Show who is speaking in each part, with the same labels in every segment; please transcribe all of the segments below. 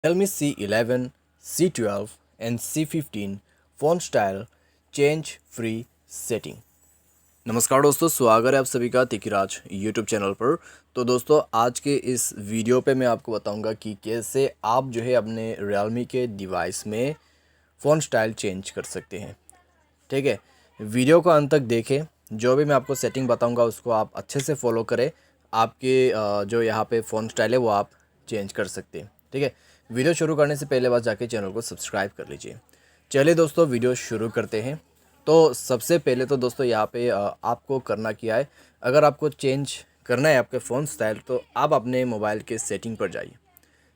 Speaker 1: Realme C11, C12 and C15 phone style change free setting. नमस्कार दोस्तों, स्वागत है आप सभी का तिकिराज यूट्यूब चैनल पर। तो दोस्तों, आज के इस वीडियो पे मैं आपको बताऊंगा कि कैसे आप जो है अपने Realme के डिवाइस में फ़ोन स्टाइल चेंज कर सकते हैं। ठीक है, वीडियो को अंत तक देखें। जो भी मैं आपको सेटिंग बताऊंगा उसको आप अच्छे से फॉलो करें। आपके जो यहाँ पे फ़ोन स्टाइल है वो आप चेंज कर सकते हैं। ठीक है, वीडियो शुरू करने से पहले बार जाके चैनल को सब्सक्राइब कर लीजिए। चलिए दोस्तों, वीडियो शुरू करते हैं। तो सबसे पहले तो दोस्तों यहाँ पे आपको करना क्या है, अगर आपको चेंज करना है आपके फ़ोन स्टाइल तो आप अपने मोबाइल के सेटिंग पर जाइए।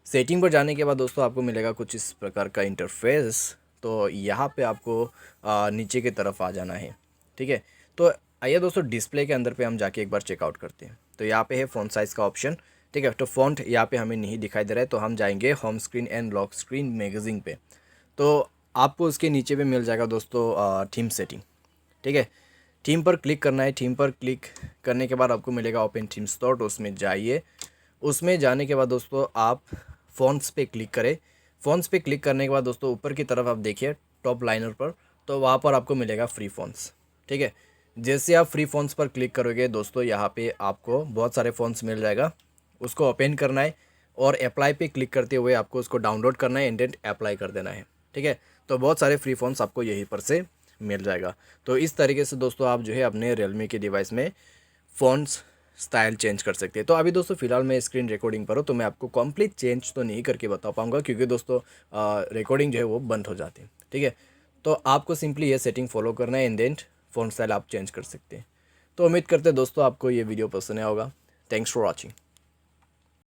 Speaker 1: सेटिंग पर जाने के बाद दोस्तों आपको मिलेगा कुछ इस प्रकार का इंटरफेस। तो यहाँ पे आपको नीचे की तरफ आ जाना है। ठीक है, तो आइए दोस्तों, डिस्प्ले के अंदर पे हम जाके एक बार चेकआउट करते हैं। तो यहाँ पे है फ़ॉन्ट साइज़ का ऑप्शन। ठीक है, तो फ़ॉन्ट यहाँ पे हमें नहीं दिखाई दे रहा है, तो हम जाएंगे home screen and lock screen magazine पे। तो आपको उसके नीचे पे मिल जाएगा दोस्तों थीम सेटिंग। ठीक है, थीम पर क्लिक करना है। थीम पर क्लिक करने के बाद आपको मिलेगा ओपन थीम स्टोर, तो उसमें जाइए। उसमें जाने के बाद दोस्तों आप फ़ॉन्ट्स पे क्लिक करें। फ़ॉन्ट्स पे क्लिक करने के बाद दोस्तों ऊपर की तरफ आप देखिए टॉप लाइनर पर, तो वहाँ पर आपको मिलेगा फ्री फ़ॉन्ट्स। ठीक है, जैसे आप फ्री फ़ॉन्ट्स पर क्लिक करोगे दोस्तों यहाँ पे आपको बहुत सारे फ़ॉन्ट्स मिल जाएगा। उसको ओपन करना है और अप्लाई पे क्लिक करते हुए आपको उसको डाउनलोड करना है, इंडेंट अप्लाई कर देना है। ठीक है, तो बहुत सारे फ्री फ़ॉन्ट्स आपको यहीं पर से मिल जाएगा। तो इस तरीके से दोस्तों आप जो है अपने रियलमी के डिवाइस में फ़ॉन्ट्स स्टाइल चेंज कर सकते हैं। तो अभी दोस्तों फ़िलहाल मैं स्क्रीन रिकॉर्डिंग पर हूँ, तो मैं आपको कंप्लीट चेंज तो नहीं करके बता पाऊँगा, क्योंकि दोस्तों रिकॉर्डिंग जो है वो बंद हो जाती है। ठीक है, तो आपको सिंपली ये सेटिंग फॉलो करना है, एंड देन फ़ॉन्ट स्टाइल आप चेंज कर सकते हैं। तो उम्मीद करते हैं दोस्तों आपको ये वीडियो पसंद आया होगा। Thanks for watching.